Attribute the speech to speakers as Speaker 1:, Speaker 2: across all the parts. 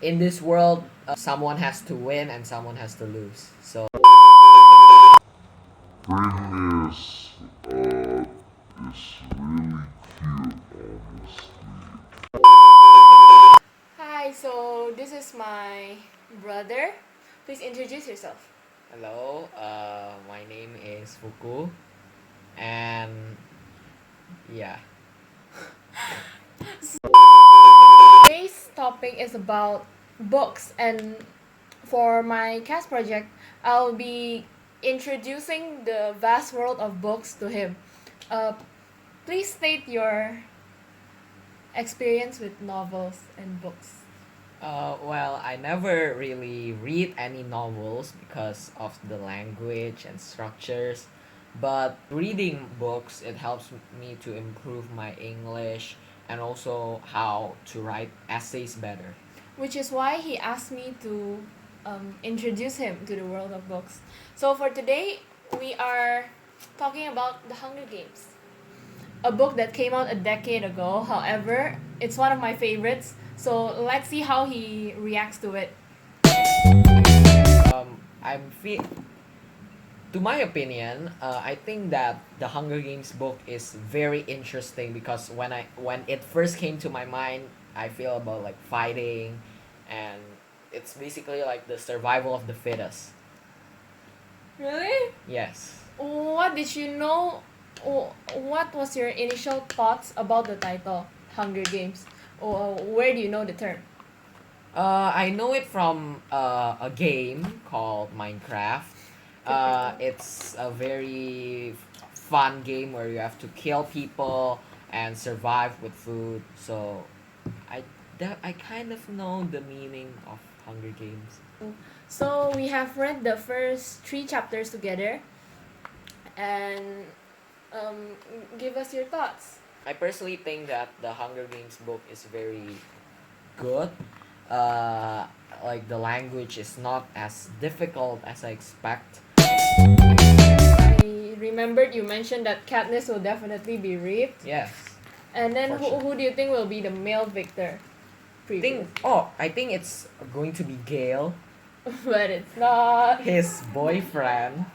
Speaker 1: in this world, someone has to win and someone has to lose. So
Speaker 2: Bring is really cute, honestly.
Speaker 3: Hi, so this is my brother. Please introduce yourself.
Speaker 1: hello, my name is Fuku, and yeah.
Speaker 3: Today's topic is about books, and for my CAS project, I'll be introducing the vast world of books to him. Uh, please state your experience with novels and books.
Speaker 1: Well, I never really read any novels because of the language and structures, but reading books it helps me to improve my English and also how to write essays better.
Speaker 3: Which is why he asked me to introduce him to the world of books. So for today, we are talking about The Hunger Games, a book that came out a decade ago. However, it's one of my favorites. So let's see how he reacts to it.
Speaker 1: I'm to my opinion, I think that the Hunger Games book is very interesting because when it first came to my mind, I feel about like fighting, and it's basically like the survival of the fittest.
Speaker 3: Really?
Speaker 1: Yes.
Speaker 3: What did you know? What was your initial thoughts about the title, Hunger Games? Or where do you know the term?
Speaker 1: I know it from a game called Minecraft. It's a very fun game where you have to kill people and survive with food. So, I I kind of know the meaning of Hunger Games.
Speaker 3: So we have read the first three chapters together, and um, give us your thoughts.
Speaker 1: I personally think that the Hunger Games book is very good. Like the language is not as difficult as I expect.
Speaker 3: I remembered you mentioned that Katniss will definitely be raped,
Speaker 1: Yes.
Speaker 3: and then
Speaker 1: For sure.
Speaker 3: who do you think will be the male victor?
Speaker 1: I think it's going to be Gale,
Speaker 3: But it's not.
Speaker 1: his boyfriend,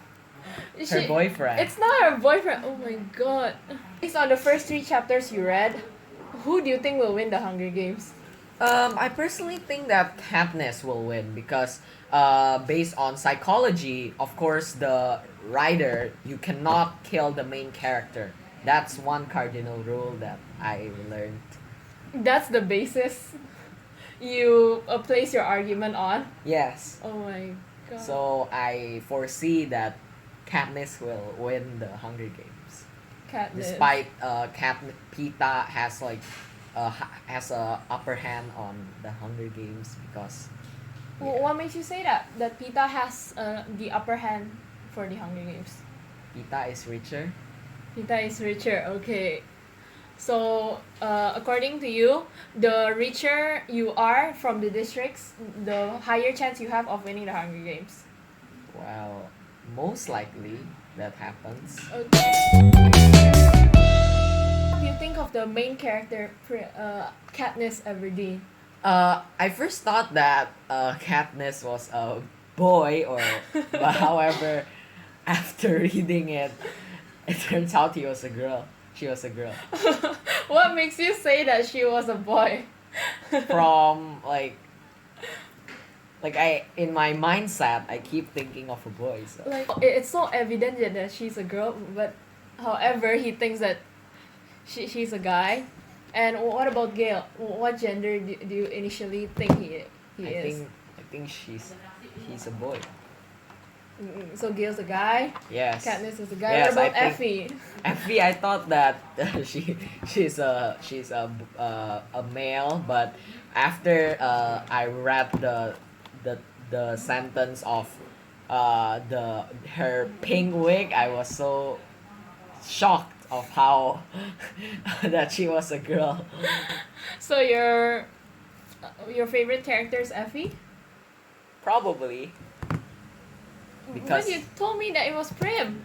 Speaker 1: her
Speaker 3: She,
Speaker 1: boyfriend.
Speaker 3: it's not her boyfriend. Oh my god. Based on the first three chapters you read, who do you think will win the Hunger Games?
Speaker 1: I personally think that Katniss will win because, based on psychology, of course, the writer you cannot kill the main character. That's one cardinal rule that I learned.
Speaker 3: That's the basis you place your argument on.
Speaker 1: Yes.
Speaker 3: Oh my god.
Speaker 1: So I foresee that Katniss will win the Hunger Games.
Speaker 3: Katniss.
Speaker 1: Despite Pita has like has a upper hand on the Hunger Games because
Speaker 3: What makes you say that? That Pita has the upper hand for the Hunger Games.
Speaker 1: Pita is richer.
Speaker 3: Pita is richer. Okay. So, according to you, the richer you are from the districts, the higher chance you have of winning the Hunger Games.
Speaker 1: Well, most likely that happens.
Speaker 3: Okay. What do you think of the main character, Katniss Everdeen?
Speaker 1: I first thought that Katniss was a boy, but however, after reading it, it turns out he was a girl. She was a girl.
Speaker 3: What makes you say that she was a boy?
Speaker 1: From like I in my mindset, I keep thinking of a boy. So
Speaker 3: Like it's so evident that she's a girl, but however, he thinks that she's a guy. And what about Gale? What gender do you initially think he is?
Speaker 1: I think he's a boy.
Speaker 3: So Gale's a guy.
Speaker 1: Yes.
Speaker 3: Katniss is a guy.
Speaker 1: Yes,
Speaker 3: What about
Speaker 1: I
Speaker 3: Effie?
Speaker 1: think Effie, I thought that she's a male, but after I read the sentence of the her pink wig, I was so shocked of how that she was a girl.
Speaker 3: So your favorite character is Effie?
Speaker 1: Probably
Speaker 3: But
Speaker 1: because
Speaker 3: you told me that it was Prim.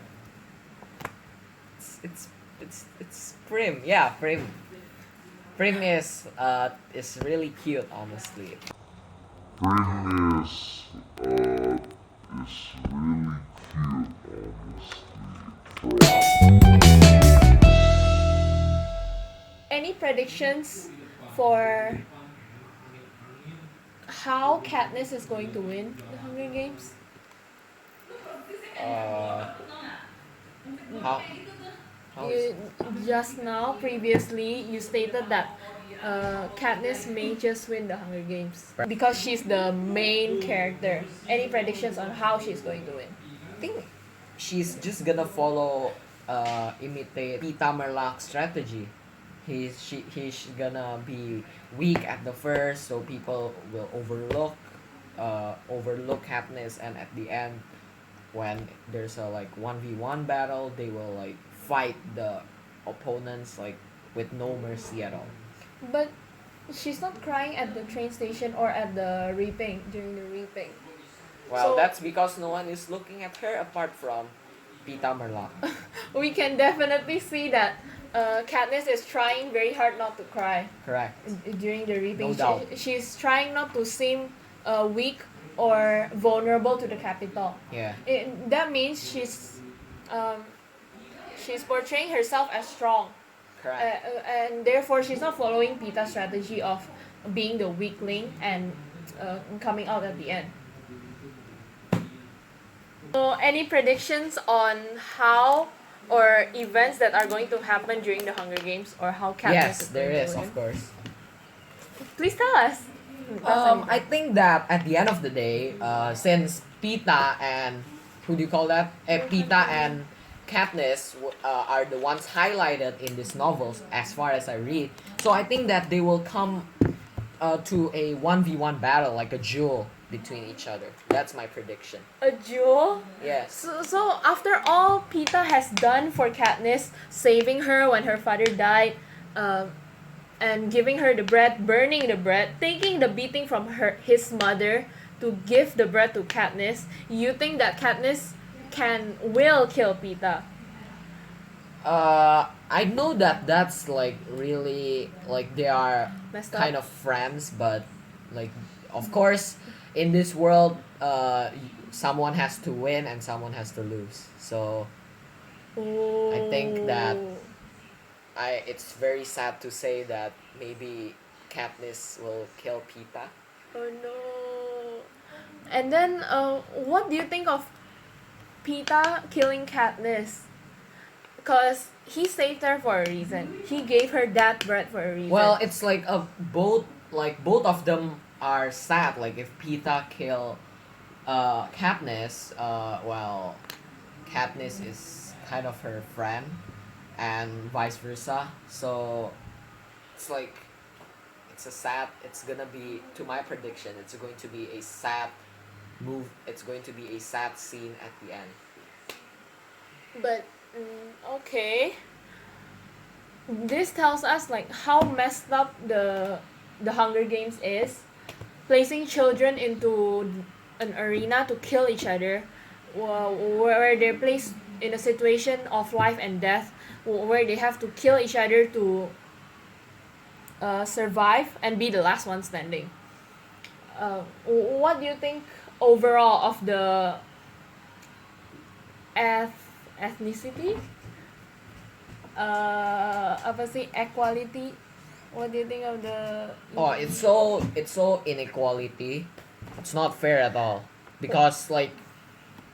Speaker 1: it's Prim. Yeah, Prim. Prim is really cute, honestly.
Speaker 2: Britney is really cute, honestly.
Speaker 3: Any predictions for how Katniss is going to win the Hunger Games?
Speaker 1: Uh, how how is
Speaker 3: You just now, previously, you stated that Katniss may just win the Hunger Games because she's the main character. Any predictions on how she's going to win?
Speaker 1: I think she's just gonna follow imitate Pita Merlak's strategy. He's gonna be weak at the first, so people will overlook Katniss, and at the end, when there's a like 1v1 battle, they will like fight the opponents like with no mercy at all.
Speaker 3: But she's not crying at the train station or at the reaping during the reaping.
Speaker 1: Well,
Speaker 3: So-
Speaker 1: that's because no one is looking at her apart from Pita Merlak.
Speaker 3: We can definitely see that Katniss is trying very hard not to cry
Speaker 1: Correct.
Speaker 3: during the reaping.
Speaker 1: No doubt.
Speaker 3: She's trying not to seem weak or vulnerable to the Capitol.
Speaker 1: Yeah.
Speaker 3: That means she's portraying herself as strong,
Speaker 1: Correct.
Speaker 3: and therefore she's not following Pita's strategy of being the weakling and coming out at the end. So, any predictions on how or events that are going to happen during the Hunger Games, or how Katniss
Speaker 1: Yes,
Speaker 3: is
Speaker 1: there
Speaker 3: going
Speaker 1: is,
Speaker 3: to win?
Speaker 1: of course.
Speaker 3: Please tell us.
Speaker 1: I think that at the end of the day, since Pita and who do you call that? Pita and Katniss are the ones highlighted in these novels, as far as I read. So I think that they will come to a 1v1 battle, like a duel between each other. That's my prediction.
Speaker 3: A duel?
Speaker 1: Yes.
Speaker 3: So after all Pita has done for Katniss, saving her when her father died, and giving her the bread, burning the bread, taking the beating from his mother to give the bread to Katniss, you think that Katniss will kill Pita?
Speaker 1: I know that that's like really like they are
Speaker 3: Messed
Speaker 1: kind
Speaker 3: up.
Speaker 1: of friends, but like of course in this world, someone has to win and someone has to lose. So I think that
Speaker 3: Ooh.
Speaker 1: it's very sad to say that maybe Katniss will kill Pita.
Speaker 3: Oh no. And then, what do you think of Pita killing Katniss? Because he saved her for a reason. He gave her that bread for a reason.
Speaker 1: Well, it's like both of them are sad. Like if Pita kill Katniss, well, Katniss is kind of her friend, and vice versa. So it's like it's gonna be, to my prediction, it's going to be a sad it's going to be a sad scene at the end.
Speaker 3: But okay. This tells us like how messed up the Hunger Games is, placing children into an arena to kill each other, where they're placed in a situation of life and death, where they have to kill each other to survive and be the last one standing. What do you think overall of the ethnicity? Apa sih, equality? What do you think of the?
Speaker 1: Oh, it's so inequality. It's not fair at all because like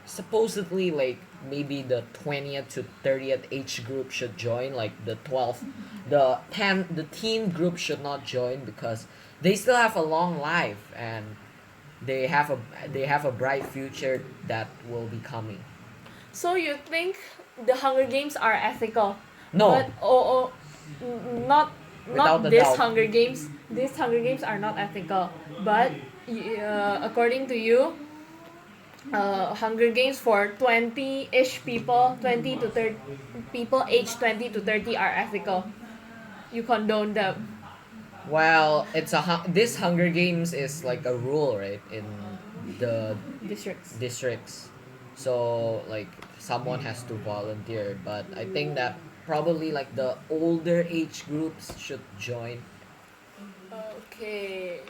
Speaker 1: supposedly like maybe the 20th to 30th age group should join, like the 12th, the teen group should not join because they still have a long life and they have a bright future that will be coming.
Speaker 3: So you think the Hunger Games are ethical?
Speaker 1: No.
Speaker 3: But not
Speaker 1: Without a
Speaker 3: this
Speaker 1: doubt.
Speaker 3: Hunger Games. These Hunger Games are not ethical. But according to you, Hunger Games for 20-ish people, 20 to 30 people aged 20 to 30 are ethical. You condone them.
Speaker 1: Well, this Hunger Games is like a rule, right, in the
Speaker 3: Districts.
Speaker 1: So like someone has to volunteer, but I think that probably like the older age groups should join.
Speaker 3: Okay.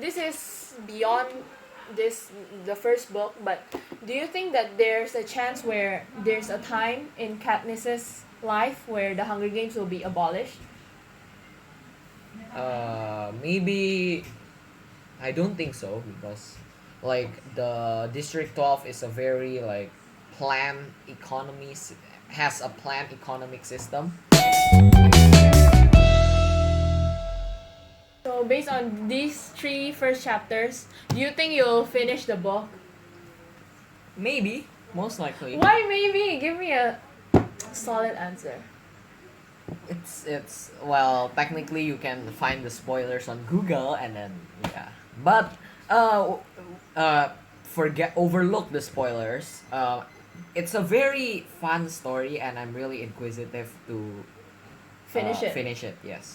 Speaker 3: This is beyond the first book, but do you think that there's a chance where there's a time in Katniss's life where the Hunger Games will be abolished?
Speaker 1: Maybe I don't think so because like the District 12 is a very like planned economy has a planned economic system.
Speaker 3: So based on these three first chapters, do you think you'll finish the book?
Speaker 1: Maybe, most likely.
Speaker 3: Why maybe? Give me a solid answer.
Speaker 1: It's well, technically you can find the spoilers on Google and then yeah. But forget overlook the spoilers. It's a very fun story and I'm really inquisitive to
Speaker 3: Finish it.
Speaker 1: finish it. Yes.